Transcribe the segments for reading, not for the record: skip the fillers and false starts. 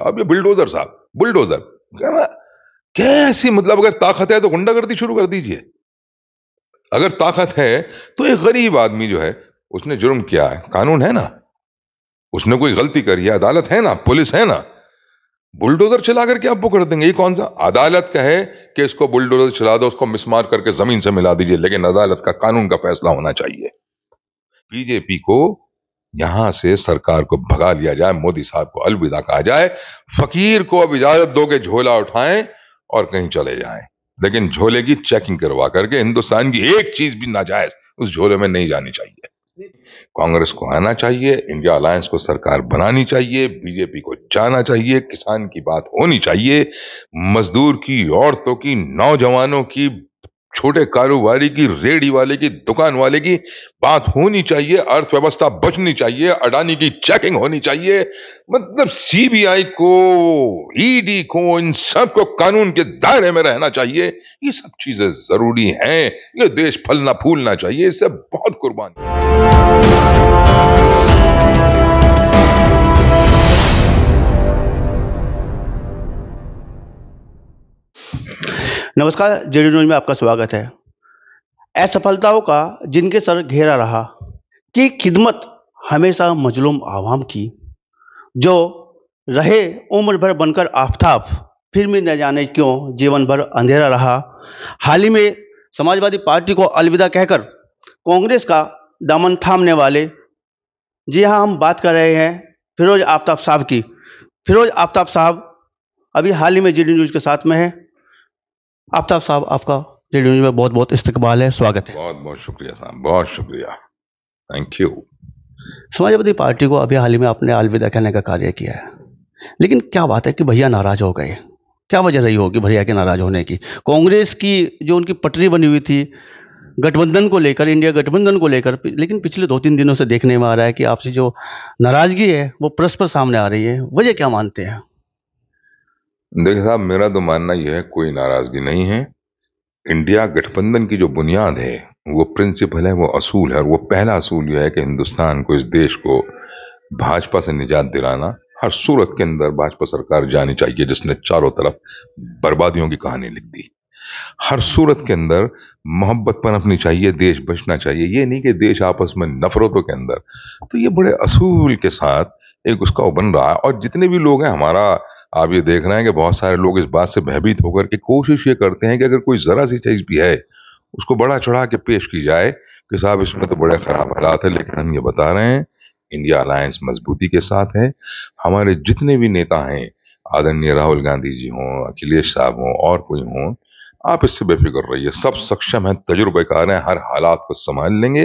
साहब, ये बुलडोजर साहब, बुलडोजर। कैसी मतलब अगर ताकत है तो गुंडागर्दी शुरू कर दीजिए। अगर ताकत है तो एक गरीब आदमी जो है, उसने जुर्म किया है, कानून है ना, उसने कोई गलती करी है, अदालत है ना, पुलिस है ना, बुलडोजर चला करके आप वो कर देंगे। ये कौन सा अदालत कहे कि इसको बुलडोजर चला दो, उसको मिसमार करके जमीन से मिला दीजिए, लेकिन अदालत का कानून का फैसला होना चाहिए। बीजेपी को यहां से सरकार को भगा लिया जाए, मोदी साहब को अलविदा कहा जाए, फकीर को अब इजाजत दो कि झोला उठाएं और कहीं चले जाएं, लेकिन झोले की चेकिंग करवा करके हिंदुस्तान की एक चीज भी नाजायज उस झोले में नहीं जानी चाहिए। कांग्रेस को आना चाहिए, इंडिया अलायंस को सरकार बनानी चाहिए, बीजेपी को जाना चाहिए, किसान की बात होनी चाहिए, मजदूर की, औरतों की, नौजवानों की, छोटे कारोबारी की, रेडी वाले की, दुकान वाले की बात होनी चाहिए, अर्थव्यवस्था बचनी चाहिए, अडानी की चेकिंग होनी चाहिए। मतलब सीबीआई को, ईडी को, इन सबको कानून के दायरे में रहना चाहिए। ये सब चीजें जरूरी हैं। ये देश फलना फूलना चाहिए, इससे बहुत कुर्बानी। नमस्कार, जेडी न्यूज में आपका स्वागत है। असफलताओं का जिनके सर घेरा रहा कि खिदमत हमेशा मजलूम आवाम की, जो रहे उम्र भर बनकर आफताब, फिर भी न जाने क्यों जीवन भर अंधेरा रहा। हाल ही में समाजवादी पार्टी को अलविदा कहकर कांग्रेस का दामन थामने वाले, जी हाँ, हम बात कर रहे हैं फिरोज आफ्ताब साहब की। फिरोज आफ्ताब साहब अभी हाल ही में जेडी न्यूज के साथ में है। आफ्ताब साहब, आपका जेडी न्यूज में बहुत बहुत इस्तकबाल है, स्वागत है। बहुत बहुत शुक्रिया साहब, बहुत शुक्रिया, थैंक यू। समाजवादी पार्टी को अभी हाल ही में आपने अलविदा कहने का कार्य किया है, लेकिन क्या बात है कि भैया नाराज हो गए? क्या वजह रही होगी भैया के नाराज होने की? कांग्रेस की जो उनकी पटरी बनी हुई थी गठबंधन को लेकर, इंडिया गठबंधन को लेकर, लेकिन पिछले 2-3 दिनों से देखने में आ रहा है कि आपसे जो नाराजगी है वो परस्पर सामने आ रही है। वजह क्या मानते हैं? देखिए साहब, मेरा तो मानना यह है कोई नाराजगी नहीं है। इंडिया गठबंधन की जो बुनियाद है, वो प्रिंसिपल है, वो असूल है, और वो पहला असूल यह है कि हिंदुस्तान को, इस देश को भाजपा से निजात दिलाना। हर सूरत के अंदर भाजपा सरकार जानी चाहिए, जिसने चारों तरफ बर्बादियों की कहानी लिख दी। हर सूरत के अंदर मोहब्बत पनपनी चाहिए, देश बचना चाहिए, ये नहीं कि देश आपस में नफरतों के अंदर। तो ये बड़े असूल के साथ एक उसका बन रहा है। और जितने भी लोग हैं हमारा, आप ये देख रहे हैं कि बहुत सारे लोग इस बात से भयभीत होकर के कोशिश ये करते हैं कि अगर कोई जरा सी चीज भी है उसको बड़ा चढ़ा के पेश की जाए कि साहब इसमें तो बड़े खराब हालात है। लेकिन हम ये बता रहे हैं, इंडिया अलायंस मजबूती के साथ है। हमारे जितने भी नेता हैं, आदरणीय राहुल गांधी जी हों, अखिलेश साहब हों, और कोई हों, आप इससे बेफिक्र रहिए, सब सक्षम हैं, तजुर्बेकार हैं, हर हालात को संभाल लेंगे,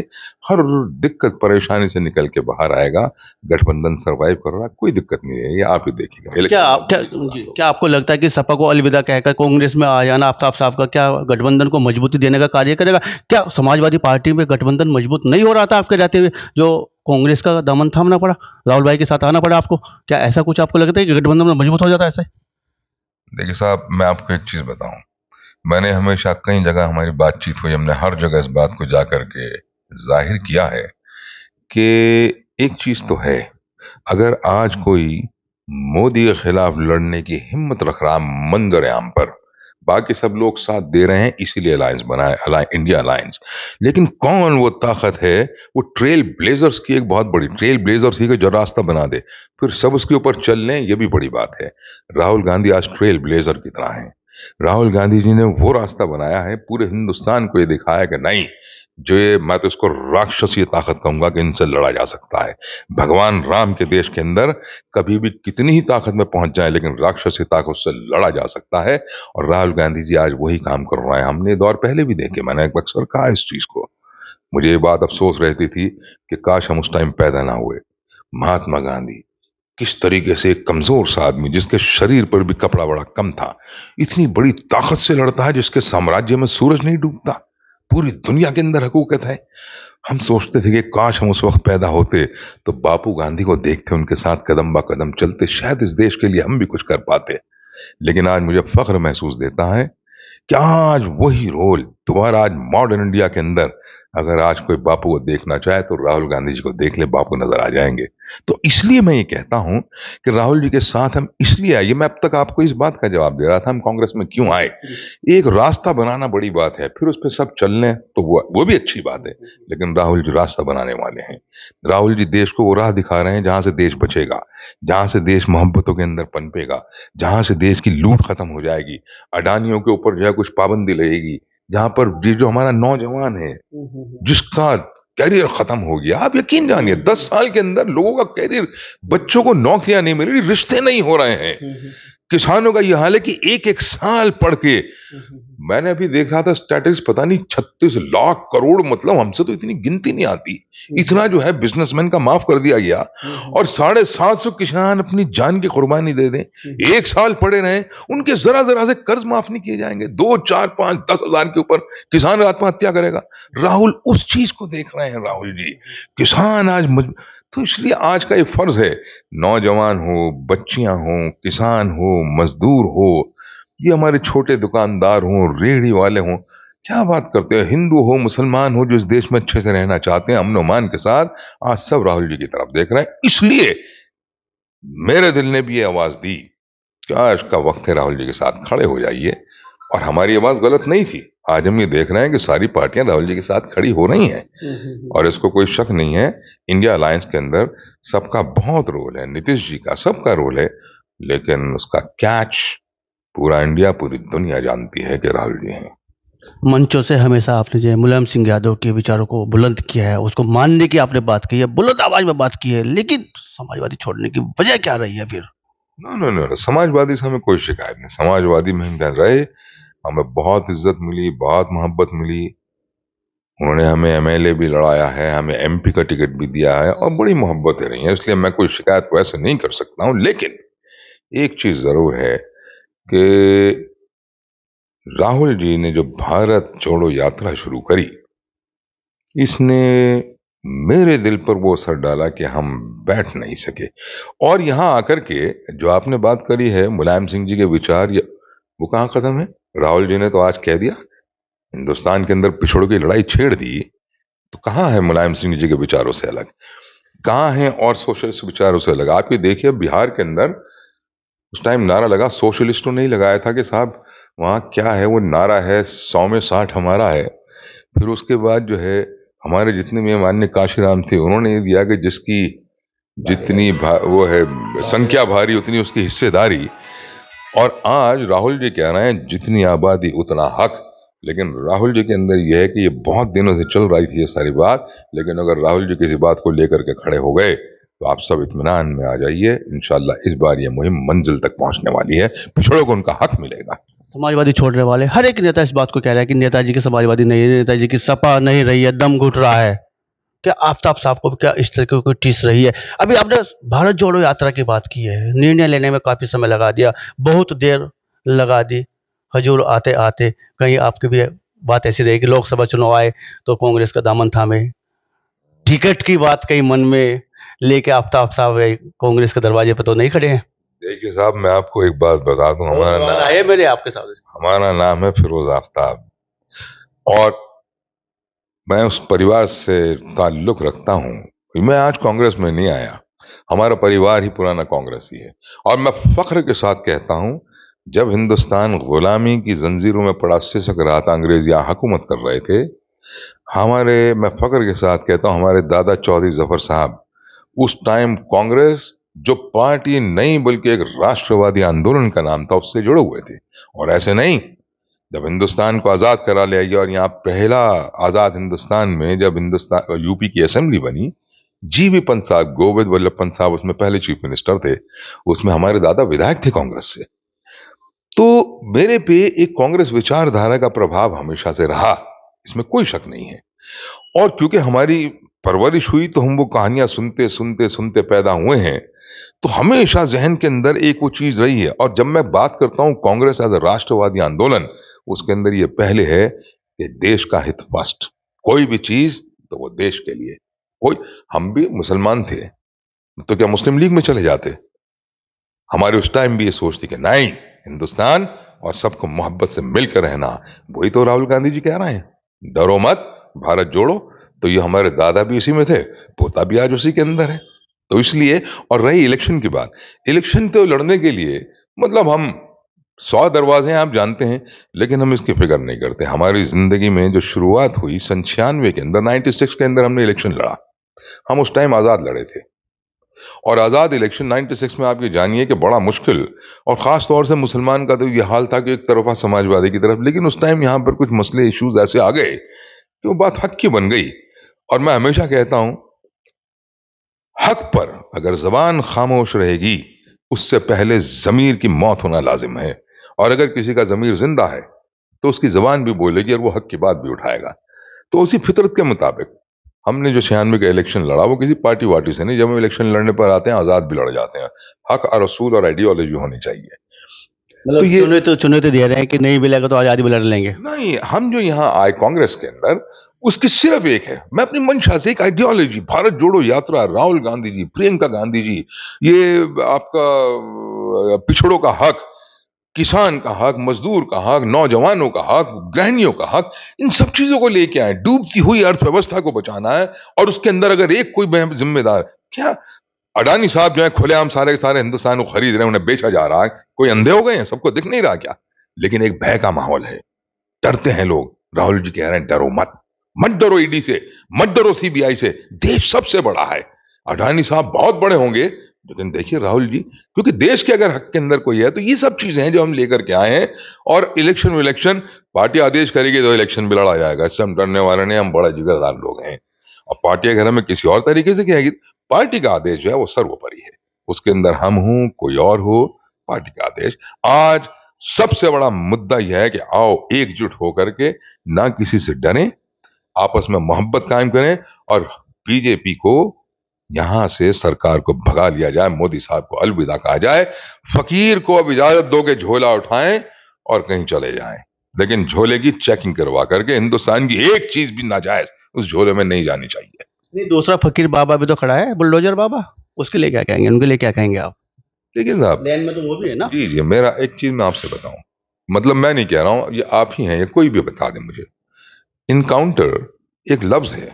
हर दिक्कत परेशानी से निकल के बाहर आएगा। गठबंधन सरवाइव कर रहा है, कोई दिक्कत नहीं है, ये आप ही देखिएगा। क्या आपको लगता है कि सपा को अलविदा कहकर कांग्रेस में आ जाना आफ्ताब साहब का क्या गठबंधन को मजबूती देने का कार्य करेगा? क्या समाजवादी पार्टी में गठबंधन मजबूत नहीं हो रहा था आपके रहते हुए, जो कांग्रेस का दामन थामना पड़ा, राहुल भाई के साथ आना पड़ा आपको? क्या ऐसा कुछ आपको लगता है कि गठबंधन में मजबूत हो जाता है ऐसे? देखिए साहब, मैं आपको एक चीज बताऊं, मैंने हमेशा कई जगह हमारी बातचीत हुई, हमने हर जगह इस बात को जाकर के जाहिर किया है कि एक चीज तो है, अगर आज कोई मोदी के खिलाफ लड़ने की हिम्मत रख रहा मंजर आम पर, बाकी सब लोग साथ दे रहे हैं, इसीलिए अलायंस बनाया, इंडिया अलायंस। लेकिन कौन वो ताकत है? वो ट्रेल ब्लेजर्स की एक बहुत बड़ी, ट्रेल ब्लेजर्स ही जो रास्ता बना दे, फिर सब उसके ऊपर चल लें, ये भी बड़ी बात है। राहुल गांधी आज ट्रेल ब्लेजर की तरह है। राहुल गांधी जी ने वो रास्ता बनाया है, पूरे हिंदुस्तान को ये दिखाया कि नहीं, जो ये, मैं तो इसको राक्षसी ताकत कहूंगा कि इनसे लड़ा जा सकता है। भगवान राम के देश के अंदर कभी भी कितनी ही ताकत में पहुंच जाए, लेकिन राक्षसी ताकत से लड़ा जा सकता है। और राहुल गांधी जी आज वही काम कर रहे हैं। हमने दौर पहले भी देखे, मैंने एक अक्सर कहा इस चीज को, मुझे ये बात अफसोस रहती थी कि काश हम उस टाइम पैदा ना हुए। महात्मा गांधी किस तरीके से एक कमजोर सा आदमी, जिसके शरीर पर भी कपड़ा बड़ा कम था, इतनी बड़ी ताकत से लड़ता है जिसके साम्राज्य में सूरज नहीं डूबता, पूरी दुनिया के अंदर हुकूमत है। हम सोचते थे कि काश हम उस वक्त पैदा होते तो बापू गांधी को देखते, उनके साथ कदम बा कदम चलते, शायद इस देश के लिए हम भी कुछ कर पाते। लेकिन आज मुझे फख्र महसूस देता है कि आज वही रोल दोबारा आज मॉडर्न इंडिया के अंदर अगर आज कोई बापू को देखना चाहे तो राहुल गांधी जी को देख ले, बापू नजर आ जाएंगे। तो इसलिए मैं ये कहता हूं कि राहुल जी के साथ हम इसलिए आए। मैं अब तक आपको इस बात का जवाब दे रहा था हम कांग्रेस में क्यों आए। एक रास्ता बनाना बड़ी बात है, फिर उस पर सब चलने तो वो भी अच्छी बात है, लेकिन राहुल जी रास्ता बनाने वाले हैं। राहुल जी देश को वो राह दिखा रहे हैं जहां से देश बचेगा, जहां से देश मोहब्बतों के अंदर पनपेगा, जहां से देश की लूट खत्म हो जाएगी, अडानियों के ऊपर जो है कुछ पाबंदी लगेगी, जहां पर ये जो हमारा नौजवान है जिसका कैरियर खत्म हो गया। आप यकीन जानिए 10 साल के अंदर लोगों का कैरियर, बच्चों को नौकरियां नहीं मिल रही, रिश्ते नहीं हो रहे हैं। किसानों का यह हाल है कि एक एक साल पढ़ के, मैंने अभी देख रहा था स्टैटिस्टिक्स, पता नहीं 36 लाख करोड़, मतलब हमसे तो इतनी गिनती नहीं आती, इतना जो है बिजनेसमैन का माफ कर दिया गया। और 750 किसान अपनी जान की कुर्बानी दे दें, एक साल पड़े रहे, उनके जरा जरा से कर्ज माफ नहीं किए जाएंगे। 2, 4, 5, 10 हजार के ऊपर किसान आत्महत्या करेगा। राहुल उस चीज को देख रहे हैं। राहुल जी किसान आज तो इसलिए आज का ये फर्ज है, नौजवान हो, बच्चियां हो, किसान हो, मजदूर हो, ये हमारे छोटे दुकानदार हों, रेहड़ी वाले हों, क्या बात करते हैं, हिंदू हो, मुसलमान हो, जो इस देश में अच्छे से रहना चाहते हैं अमन ओमान के साथ, आज सब राहुल जी की तरफ देख रहे हैं। इसलिए मेरे दिल ने भी ये आवाज दी कि आज का वक्त है, राहुल जी के साथ खड़े हो जाइए। और हमारी आवाज गलत नहीं थी। आज हम ये देख रहे हैं कि सारी पार्टियां राहुल जी के साथ खड़ी हो रही हैं, और इसको कोई शक नहीं है, इंडिया अलायंस के अंदर सबका बहुत रोल है, नीतीश जी का सबका रोल है, लेकिन उसका कैच पूरा इंडिया, पूरी दुनिया जानती है कि राहुल जी हैं। मंचों से हमेशा आपने जो है मुलायम सिंह यादव के विचारों को बुलंद किया है, उसको मानने की आपने बात की है, बुलंद आवाज में बात की है, लेकिन समाजवादी छोड़ने की वजह क्या रही है फिर? नो नो नो, समाजवादी से हमें कोई शिकायत नहीं। समाजवादी में हम रहे, हमें बहुत इज्जत मिली, बहुत मोहब्बत मिली। उन्होंने हमें एमएलए भी लड़ाया है, हमें एमपी का टिकट भी दिया है, और बड़ी मोहब्बतें रही हैं, इसलिए मैं कोई शिकायत वैसे नहीं कर सकता हूं। लेकिन एक चीज जरूर है कि राहुल जी ने जो भारत जोड़ो यात्रा शुरू करी, इसने मेरे दिल पर वो असर डाला कि हम बैठ नहीं सके। और यहां आकर के जो आपने बात करी है मुलायम सिंह जी के विचार, वो कहाँ खत्म है। राहुल जी ने तो आज कह दिया, हिंदुस्तान के अंदर पिछड़ों की लड़ाई छेड़ दी, तो कहाँ है मुलायम सिंह जी के विचारों से अलग, कहाँ है और सोशलिस्ट विचारों से अलग। आप ये देखिए बिहार के अंदर उस टाइम नारा लगा, सोशलिस्टों ने ही लगाया था कि साहब वहां क्या है, वो नारा है 100 में 60 हमारा है। फिर उसके बाद जो है हमारे जितने भी माननीय काशीराम थे, उन्होंने ये दिया कि जिसकी जितनी वो है संख्या भारी उतनी उसकी हिस्सेदारी। और आज राहुल जी कह रहे हैं जितनी आबादी उतना हक। लेकिन राहुल जी के अंदर यह है कि ये बहुत दिनों से चल रही थी ये सारी बात, लेकिन अगर राहुल जी किसी बात को लेकर के खड़े हो गए तो आप सब इत्मीनान में आ जाइए, इंशाल्लाह इस बार ये मुहिम मंजिल तक पहुंचने वाली है, पिछड़ों को उनका हक मिलेगा। समाजवादी छोड़ने वाले हर एक नेता इस बात को कह रहा है कि नेताजी की समाजवादी नहीं है, नेताजी की सपा नहीं रही है, दम घुट रहा है। क्या आफ्ताब साहब को क्या इस तरह की कोई टीस रही है? अभी आपने भारत जोड़ो यात्रा की बात की है, निर्णय लेने में काफी समय लगा दिया, बहुत देर लगा दी। हजूर आते आते कहीं आपकी भी बात ऐसी रही कि लोकसभा चुनाव आए तो कांग्रेस का दामन थामे, टिकट की बात कहीं मन में लेके आफ्ताब साहब कांग्रेस के दरवाजे पर तो नहीं खड़े हैं? देखिए साहब, मैं आपको एक बात बता दूं, हमारा नाम है फिरोज आफ्ताब, और मैं उस परिवार से ताल्लुक रखता हूं। मैं आज कांग्रेस में नहीं आया, हमारा परिवार ही पुराना कांग्रेसी है। और मैं फख्र के साथ कहता हूं, जब हिंदुस्तान गुलामी की जंजीरों में पड़ा सिसक रहा था, अंग्रेज यहाँ हुकूमत कर रहे थे, मैं फख्र के साथ कहता हूं, हमारे दादा चौधरी जफर साहब उस टाइम कांग्रेस जो पार्टी नहीं बल्कि एक राष्ट्रवादी आंदोलन का नाम था, उससे जुड़े हुए थे। और ऐसे नहीं, जब हिंदुस्तान को आजाद करा लिया गया और यहाँ पहला आजाद हिंदुस्तान में जब हिंदुस्तान यूपी की असेंबली बनी, जीबी पंत साहब, गोविंद वल्लभ पंत साहब उसमें पहले चीफ मिनिस्टर थे, उसमें हमारे दादा विधायक थे कांग्रेस से। तो मेरे पे एक कांग्रेस विचारधारा का प्रभाव हमेशा से रहा, इसमें कोई शक नहीं है। और क्योंकि हमारी परवरिश हुई तो हम वो कहानियां सुनते सुनते सुनते पैदा हुए हैं, तो हमेशा जहन के अंदर एक वो चीज रही है। और जब मैं बात करता हूं कांग्रेस एज अ राष्ट्रवादी आंदोलन, उसके अंदर ये पहले है कि देश का हित फर्स्ट, कोई भी चीज तो वो देश के लिए। कोई, हम भी मुसलमान थे तो क्या मुस्लिम लीग में चले जाते? हमारे उस टाइम भी ये सोचती कि नहीं, हिंदुस्तान और सबको मोहब्बत से मिलकर रहना, वही तो राहुल गांधी जी कह रहे हैं। डरो मत, भारत जोड़ो। तो ये हमारे दादा भी इसी में थे, पोता भी आज उसी के अंदर है। तो इसलिए, और रही इलेक्शन की बात, इलेक्शन तो लड़ने के लिए मतलब हम 100 दरवाजे हैं, आप जानते हैं, लेकिन हम इसकी फिक्र नहीं करते। हमारी जिंदगी में जो शुरुआत हुई 96 के अंदर, 96 के अंदर हमने इलेक्शन लड़ा। हम उस टाइम आजाद लड़े थे, और आजाद इलेक्शन 96 में आप ये जानिए कि बड़ा मुश्किल, और खास तौर से मुसलमान का तो ये हाल था कि एक तरफा समाजवादी की तरफ, लेकिन उस टाइम यहां पर कुछ मसले इश्यूज ऐसे आ गए कि वो बात हक की बन गई। और मैं हमेशा कहता हूं, हक पर अगर जबान खामोश रहेगी, उससे पहले जमीर की मौत होना लाजिम है। और अगर किसी का जमीर जिंदा है तो उसकी जबान भी बोलेगी और वो हक की बात भी उठाएगा। तो उसी फितरत के मुताबिक हमने जो 96 का इलेक्शन लड़ा, वो किसी पार्टी वार्टी से नहीं। जब हम इलेक्शन लड़ने पर आते हैं, आजाद भी लड़ जाते हैं। हक और असूल और आइडियोलॉजी होनी चाहिए। तो मतलब ये चुने तो दे रहे हैं कि नहीं मिलेगा तो आजादी भी लड़ लेंगे। नहीं, हम जो यहाँ आए कांग्रेस के अंदर, उसकी सिर्फ एक है, मैं अपनी मंशा से एक आइडियोलॉजी, भारत जोड़ो यात्रा, राहुल गांधी जी, प्रियंका गांधी जी, ये आपका पिछड़ों का हक, किसान का हक, मजदूर का हक, नौजवानों का हक, गृहिणियों का हक, इन सब चीजों को लेके आए। डूबती हुई अर्थव्यवस्था को बचाना है, और उसके अंदर अगर एक कोई जिम्मेदार, क्या अडानी साहब जो है खुलेआम सारे के सारे हिंदुस्तान को खरीद रहे हैं, उन्हें बेचा जा रहा है, कोई अंधे हो गए हैं, सबको दिख नहीं रहा क्या? लेकिन एक भय का माहौल है, डरते हैं लोग। राहुल जी कह रहे हैं डरो मत, मत डरो ईडी से, मत डरो सीबीआई से, देश सबसे बड़ा है। अडानी साहब बहुत बड़े होंगे, लेकिन देखिए राहुल जी, क्योंकि देश के अगर हक के अंदर कोई है, तो ये सब चीजें हैं जो हम लेकर के आए हैं। और इलेक्शन पार्टी आदेश करेगी तो इलेक्शन भी लड़ा जाएगा, इससे हम डरने वाले नहीं, हम बड़े जिगरदार लोग हैं। और पार्टी अगर हमें किसी और तरीके से कहेगी, पार्टी का आदेश जो है वो सर्वोपरि है। उसके अंदर हम हूं, कोई और हो, पार्टी का आदेश। आज सबसे बड़ा मुद्दा यह है कि आओ एकजुट होकर के, ना किसी से डरें, आपस में मोहब्बत कायम करें, और बीजेपी को यहां से सरकार को भगा लिया जाए, मोदी साहब को अलविदा कहा जाए। फकीर को अब इजाजत दो कि झोला उठाएं और कहीं चले जाएं, लेकिन झोले की चेकिंग करवा करके। हिंदुस्तान की एक चीज भी नाजायज उस झोले में नहीं जानी चाहिए। नहीं, दूसरा फकीर बाबा भी तो खड़ा है, बुलडोजर बाबा, उसके लिए क्या कहेंगे, उनके लिए क्या कहेंगे आप? देखिए साहब, लैंड में तो वो भी है ना। जी जी, मेरा एक चीज मैं आपसे बताऊं, मतलब मैं नहीं कह रहा हूं, ये आप ही हैं, ये कोई भी बता दे मुझे। इनकाउंटर एक लफ्ज है,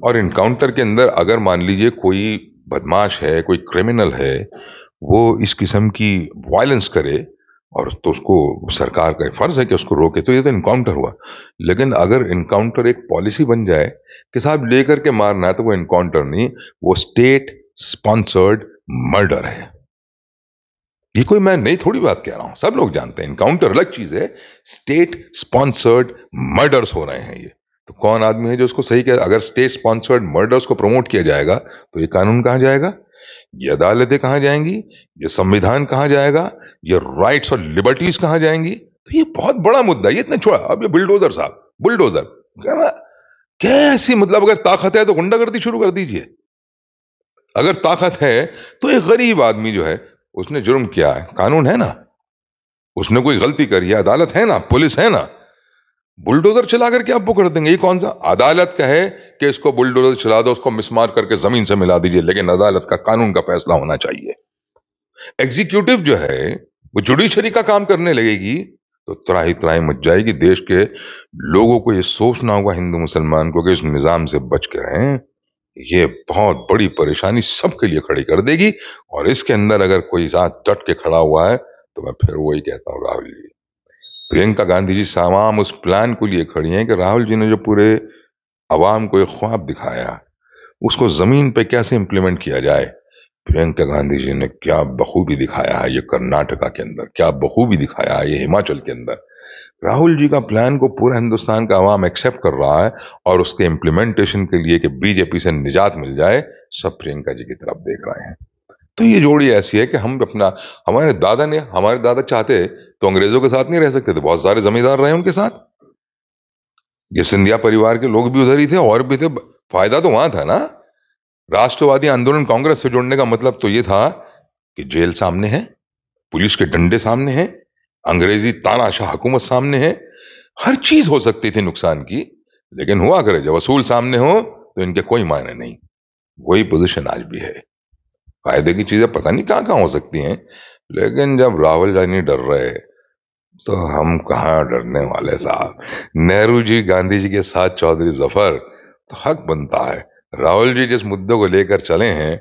और इनकाउंटर के अंदर अगर मान लीजिए कोई बदमाश है, कोई क्रिमिनल है, वो इस किस्म की वायलेंस करे, और तो उसको सरकार का फर्ज है कि उसको रोके, तो ये तो इनकाउंटर हुआ। लेकिन अगर इनकाउंटर एक पॉलिसी बन जाए कि साहब लेकर के मारना है, तो वो इनकाउंटर नहीं, वो स्टेट स्पॉन्सर्ड मर्डर है। ये कोई मैं नई थोड़ी बात कह रहा हूं, सब लोग जानते हैं इनकाउंटर अलग चीज है, स्टेट स्पॉन्सर्ड मर्डर्स हो रहे हैं ये। तो कौन आदमी है जो उसको सही कहे? अगर स्टेट स्पॉन्सर्ड मर्डर्स को प्रमोट किया जाएगा, तो ये कानून कहां जाएगा, ये अदालतें कहां जाएंगी, ये संविधान कहां जाएगा, ये राइट्स और लिबर्टीज कहां जाएंगी? तो ये बहुत बड़ा मुद्दा है, ये इतना छोड़ा। अब ये बुलडोजर साहब, बुलडोजर कैसी, मतलब अगर ताकत है तो गुंडागर्दी शुरू कर दीजिए। अगर ताकत है तो एक गरीब आदमी जो है, उसने जुर्म किया है, कानून है ना, उसने कोई गलती करी है, अदालत है ना, पुलिस है ना, बुलडोजर चला करके आप वो कर देंगे? ये कौन सा अदालत कहे कि इसको बुलडोजर चला दो, उसको मिसमार करके जमीन से मिला दीजिए, लेकिन अदालत का कानून का फैसला होना चाहिए। एग्जीक्यूटिव जो है वो जुडिशरी का काम करने लगेगी, तो त्राही त्राही मच जाएगी। देश के लोगों को ये सोचना होगा, हिंदू मुसलमान को, कि इस निजाम से बच के रहें। ये बहुत बड़ी परेशानी सबके लिए खड़ी कर देगी। और इसके अंदर अगर कोई साथ डट के खड़ा हुआ है, तो मैं फिर वही कहता हूँ, राहुल जी, प्रियंका गांधी जी तमाम उस प्लान को लिए खड़ी हैं कि राहुल जी ने जो पूरे अवाम को एक ख्वाब दिखाया, उसको जमीन पे कैसे इंप्लीमेंट किया जाए। प्रियंका गांधी जी ने क्या बखूबी दिखाया है, ये कर्नाटका के अंदर क्या बखूबी दिखाया है, ये हिमाचल के अंदर। राहुल जी का प्लान को पूरा हिंदुस्तान का अवाम एक्सेप्ट कर रहा है, और उसके इम्प्लीमेंटेशन के लिए कि बीजेपी से निजात मिल जाए, सब प्रियंका जी की तरफ देख रहे हैं। तो ये जोड़ी ऐसी है कि हम अपना, हमारे दादा चाहते तो अंग्रेजों के साथ नहीं रह सकते थे, बहुत सारे जमींदार रहे उनके साथ। ये सिंधिया परिवार के लोग भी उधर ही थे, और भी थे, फायदा तो वहां था ना। राष्ट्रवादी आंदोलन कांग्रेस से जुड़ने का मतलब तो ये था कि जेल सामने है, पुलिस के डंडे सामने हैं, अंग्रेजी तानाशाह हुकूमत सामने है, हर चीज हो सकती थी नुकसान की। लेकिन हुआ करे, जब असूल सामने हो तो इनके कोई मायने नहीं। वही पोजीशन आज भी है। फायदे की चीजें पता नहीं कहां कहां हो सकती हैं, लेकिन जब राहुल गांधी डर रहे, तो हम कहाँ डरने वाले साहब। नेहरू जी गांधी जी के साथ चौधरी जफर, तो हक बनता है। राहुल जी जिस मुद्दों को लेकर चले हैं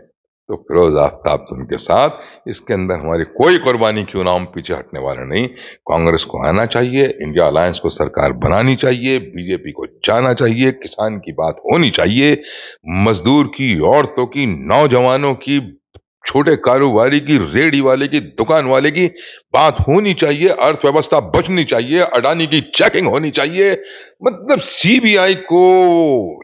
तो फिरोज आफ्ताब तो उनके साथ। इसके अंदर हमारी कोई कुर्बानी क्यों ना, हम पीछे हटने वाले नहीं। कांग्रेस को आना चाहिए, इंडिया अलायंस को सरकार बनानी चाहिए, बीजेपी को जाना चाहिए, किसान की बात होनी चाहिए, मजदूर की, औरतों की, नौजवानों की, छोटे कारोबारी की, रेडी वाले की, दुकान वाले की बात होनी चाहिए, अर्थव्यवस्था बचनी चाहिए, अडानी की चेकिंग होनी चाहिए। मतलब सीबीआई को,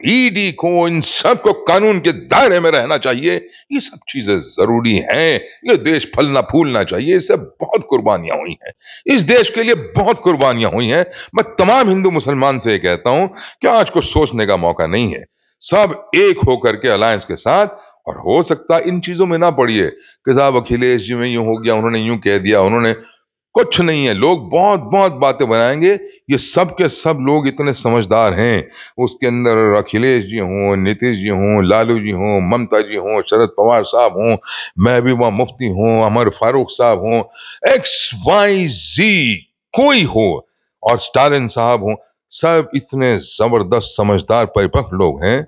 ईडी को, इन सबको कानून के दायरे में रहना चाहिए। ये सब चीजें जरूरी हैं। ये देश फलना फूलना चाहिए। इससे बहुत कुर्बानियां हुई हैं, इस देश के लिए बहुत कुर्बानियां हुई हैं। मैं तमाम हिंदू मुसलमान से ये कहता हूं कि आज को सोचने का मौका नहीं है, सब एक होकर के अलायंस के साथ। और हो सकता है इन चीजों में ना पड़िए कि साहब अखिलेश जी में यूं हो गया, उन्होंने यूं कह दिया, उन्होंने, कुछ नहीं है। लोग बहुत बहुत बातें बनाएंगे। ये सब के सब लोग इतने समझदार हैं। उसके अंदर अखिलेश जी हों, नीतीश जी हों, लालू जी हों, ममता जी हों, शरद पवार साहब हों, महबूबा मुफ्ती हों, अमर फारूक साहब हों, XYZ कोई हो, और स्टालिन साहब हों, सब इतने जबरदस्त समझदार परिपक्व लोग हैं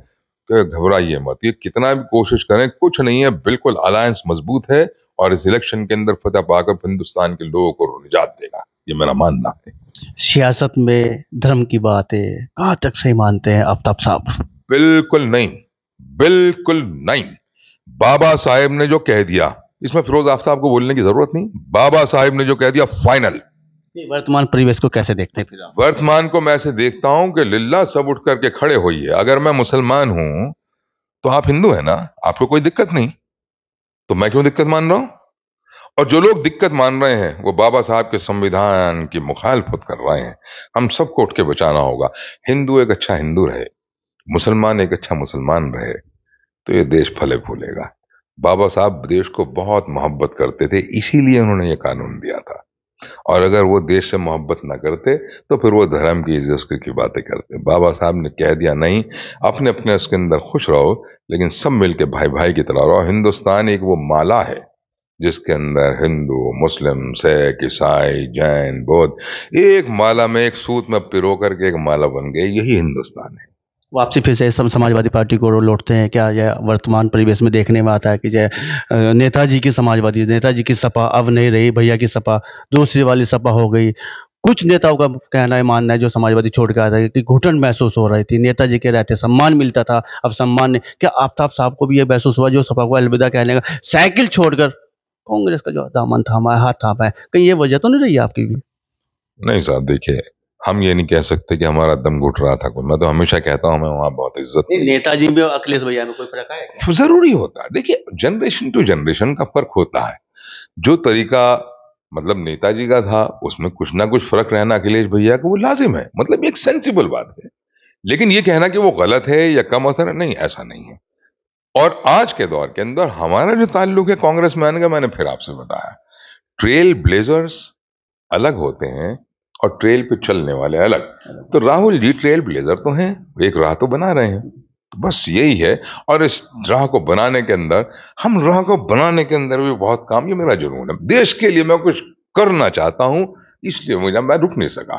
कि घबराइए मत। ये कितना भी कोशिश करें कुछ नहीं है। बिल्कुल अलायंस मजबूत है और इस इलेक्शन के अंदर फतेह पाकर हिंदुस्तान के लोगों को निजात देगा, ये मेरा मानना है। सियासत में धर्म की बातें कहाँ तक सही मानते हैं आफ्ताब साहब? बिल्कुल नहीं, बिल्कुल नहीं। बाबा साहेब ने जो कह दिया, इसमें फिरोज आफ्ताब को बोलने की जरूरत नहीं। बाबा साहेब ने जो कह दिया फाइनल। वर्तमान परिवेश को कैसे देखते हैं फिर आप? वर्तमान को मैं ऐसे देखता हूं कि लिल्ला सब उठ करके खड़े होइए। अगर मैं मुसलमान हूं तो आप हिंदू है ना, आपको कोई दिक्कत नहीं, तो मैं क्यों दिक्कत मान रहा हूं? और जो लोग दिक्कत मान रहे हैं वो बाबा साहब के संविधान की मुखालफत कर रहे हैं। हम सबको उठ के बचाना होगा। हिंदू एक अच्छा हिंदू रहे, मुसलमान एक अच्छा मुसलमान रहे, तो ये देश फले फूलेगा। बाबा साहब देश को बहुत मोहब्बत करते थे, इसीलिए उन्होंने ये कानून दिया था। और अगर वो देश से मोहब्बत ना करते तो फिर वो धर्म की इज्जत की बातें करते। बाबा साहब ने कह दिया नहीं, अपने अपने उसके अंदर खुश रहो, लेकिन सब मिलके भाई भाई की तरह रहो। हिंदुस्तान एक वो माला है जिसके अंदर हिंदू, मुस्लिम, सिख, ईसाई, जैन, बौद्ध एक माला में, एक सूत में पिरो करके एक माला बन गई। यही हिंदुस्तान है। वापसी फिर से सब समाजवादी पार्टी को लौटते हैं क्या? यह वर्तमान परिवेश में देखने में आता है कि नेताजी की समाजवादी, नेताजी की सपा अब नहीं रही, भैया की सपा दूसरी वाली सपा हो गई। कुछ नेताओं का कहना है, मानना है, जो समाजवादी छोड़ के आया था कि घुटन महसूस हो रही थी। नेताजी के रहते सम्मान मिलता था, अब सम्मान नहीं। क्या आफ्ताब साहब को भी यह महसूस हुआ, जो सपा को अलविदा कहने का, साइकिल छोड़कर कांग्रेस का जो दामन थामा है, हाथ थामा है, कहीं ये वजह तो नहीं रही आपकी भी? नहीं साहब, देखिए, हम ये नहीं कह सकते कि हमारा दम घुट रहा था। मैं तो हमेशा कहता हूं हमें वहां बहुत इज्जत नहीं, मिली। नेताजी में और अखिलेश भैया में कोई फर्क है क्या? जरूरी होता है। देखिए, जनरेशन टू जनरेशन का फर्क होता है। जो तरीका मतलब नेताजी का था उसमें कुछ ना कुछ फर्क रहना अखिलेश भैया का वो लाजिम है, मतलब एक सेंसिबल बात है। लेकिन ये कहना कि वो गलत है या कम असर है, नहीं, ऐसा नहीं है। और आज के दौर के अंदर हमारा जो ताल्लुक है कांग्रेस मैन का, मैंने फिर आपसे बताया, ट्रेल ब्लेजर्स अलग होते हैं और ट्रेल पे चलने वाले अलग। तो राहुल जी ट्रेल ब्लेजर तो हैं, एक राह तो बना रहे हैं, तो बस यही है। और इस राह को बनाने के अंदर, हम राह को बनाने के अंदर भी बहुत काम, ये मेरा जुनून है। देश के लिए मैं कुछ करना चाहता हूं, इसलिए मुझे, मैं रुक नहीं सका।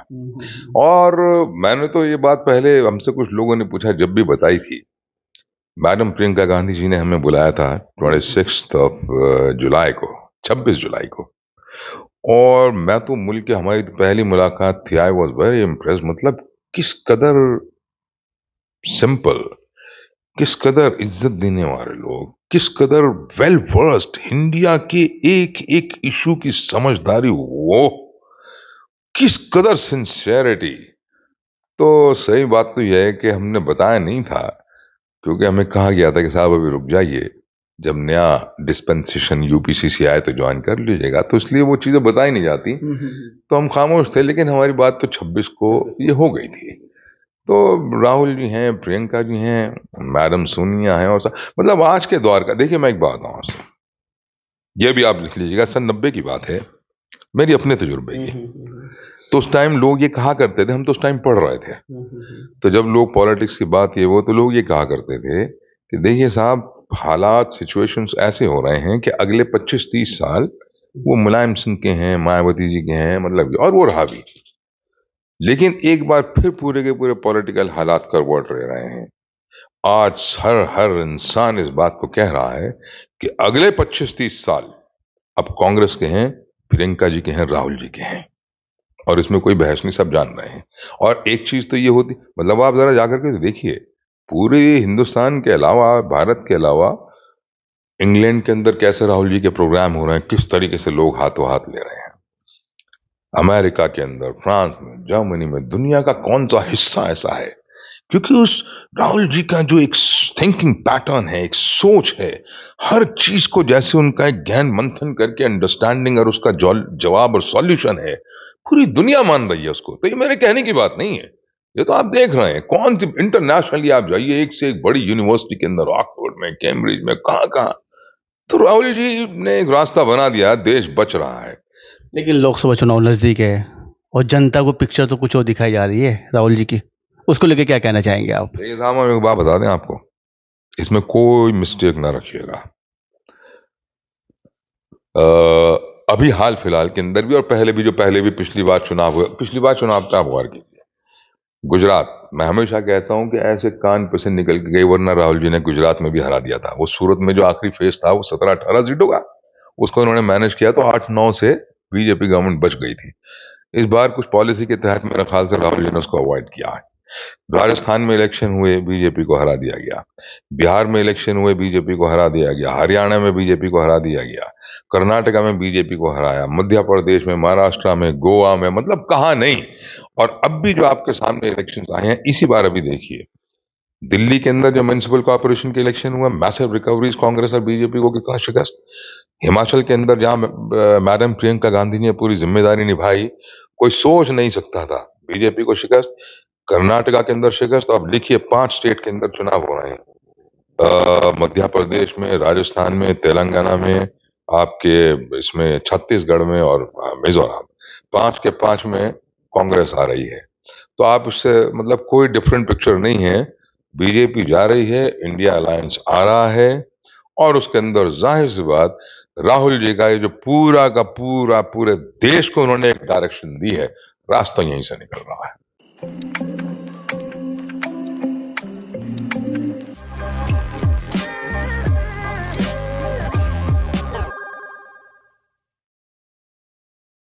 और मैंने तो ये बात पहले हमसे कुछ लोगों ने पूछा जब भी बताई थी। मैडम प्रियंका गांधी जी ने हमें बुलाया था 26 ऑफ जुलाई को, 26 जुलाई को। और मैं तो मुल्क के, हमारी तो पहली मुलाकात थी। I was very impress. मतलब किस कदर सिंपल, किस कदर इज्जत देने वाले लोग, किस कदर वेल वर्स्ड, इंडिया के एक एक इशू की समझदारी, वो किस कदर सिंसेरिटी। तो सही बात तो यह है कि हमने बताया नहीं था, क्योंकि हमें कहा गया था कि साहब अभी रुक जाइए, जब नया डिस्पेंसेशन यूपीसीसी आए तो ज्वाइन कर लीजिएगा, तो इसलिए वो चीजें बताई नहीं जाती। तो हम खामोश थे, लेकिन हमारी बात तो 26 को ये हो गई थी। तो राहुल जी हैं, प्रियंका जी हैं, मैडम सोनिया हैं, और मतलब आज के दौर का, देखिए मैं एक बात बताऊं आपसे, ये भी आप लिख लीजिएगा, सन 90 की बात है, मेरी अपने तजुर्बे की। तो उस टाइम लोग ये कहा करते थे, हम तो उस टाइम पढ़ रहे थे, तो जब लोग पॉलिटिक्स की बात ये वो, तो लोग ये कहा करते थे कि देखिए साहब, हालात सिचुएशंस ऐसे हो रहे हैं कि अगले 25-30 साल वो मुलायम सिंह के हैं, मायावती जी के हैं, मतलब और वो रहा भी। लेकिन एक बार फिर पूरे के पूरे पॉलिटिकल हालात करवट ले रहे हैं। आज हर हर इंसान इस बात को कह रहा है कि अगले 25-30 साल अब कांग्रेस के हैं, प्रियंका जी के हैं, राहुल जी के हैं, और इसमें कोई बहस नहीं, सब जान रहे हैं। और एक चीज तो ये होती, मतलब आप जरा जाकर के देखिए, पूरे हिंदुस्तान के अलावा, भारत के अलावा, इंग्लैंड के अंदर कैसे राहुल जी के प्रोग्राम हो रहे हैं, किस तरीके से लोग हाथों हाथ ले रहे हैं। अमेरिका के अंदर, फ्रांस में, जर्मनी में, दुनिया का कौन सा हिस्सा ऐसा है, क्योंकि उस राहुल जी का जो एक थिंकिंग पैटर्न है, एक सोच है, हर चीज को जैसे उनका एक गहन मंथन करके अंडरस्टैंडिंग और उसका जवाब और सॉल्यूशन है, पूरी दुनिया मान रही है उसको। तो ये मेरे कहने की बात नहीं है, ये तो आप देख रहे हैं। कौन सी इंटरनेशनली आप जाइए, एक से एक बड़ी यूनिवर्सिटी के अंदर, ऑक्सफोर्ड में, कैम्ब्रिज में, कहाँ कहाँ, तो राहुल जी ने एक रास्ता बना दिया, देश बच रहा है। लेकिन लोकसभा चुनाव नजदीक है और जनता को पिक्चर तो कुछ और दिखाई जा रही है राहुल जी की, उसको लेके क्या कहना चाहेंगे आप? देखिए साहब, हम एक बात बता दें आपको, इसमें कोई मिस्टेक ना रखिएगा। अभी हाल फिलहाल के अंदर भी और पहले भी, जो पहले भी पिछली बार चुनाव हुआ, पिछली बार चुनाव का आप गौर कीजिए, गुजरात, मैं हमेशा कहता हूं कि ऐसे कान पे से निकल के गई, वरना राहुल जी ने गुजरात में भी हरा दिया था। वो सूरत में जो आखिरी फेज था, वो 17-18 सीटों का, उसको उन्होंने मैनेज किया, तो 8-9 से बीजेपी गवर्नमेंट बच गई थी। इस बार कुछ पॉलिसी के तहत मेरे ख्याल से राहुल जी ने उसको अवॉइड किया है। राजस्थान में इलेक्शन हुए, बीजेपी को हरा दिया गया। बिहार में इलेक्शन हुए, बीजेपी को हरा दिया गया। हरियाणा में बीजेपी को हरा दिया गया। कर्नाटका में बीजेपी को हराया। मध्य प्रदेश में, महाराष्ट्र में, गोवा में, मतलब कहाँ नहीं। और अब भी जो आपके सामने इलेक्शन आए हैं, इसी बार अभी देखिए, दिल्ली के अंदर जो म्युनिसिपल कॉर्पोरेशन के इलेक्शन हुआ, मैसिव रिकवरीज, कांग्रेस और बीजेपी को कितना शिकस्त। हिमाचल के अंदर जहां मैडम प्रियंका गांधी ने पूरी जिम्मेदारी निभाई, कोई सोच नहीं सकता था, बीजेपी को शिकस्त। कर्नाटका के अंदर शिकस्त। अब लिखिए 5 स्टेट के अंदर चुनाव हो रहे हैं, मध्य प्रदेश में, राजस्थान में, तेलंगाना में, आपके इसमें छत्तीसगढ़ में और मिजोरम, 5 के 5 में कांग्रेस आ रही है। तो आप इससे मतलब कोई डिफरेंट पिक्चर नहीं है। बीजेपी जा रही है, इंडिया अलायंस आ रहा है, और उसके अंदर जाहिर सी बात, राहुल जी का ये जो पूरा का पूरा पूरे देश को उन्होंने एक डायरेक्शन दी है, रास्ता यहीं से निकल रहा है।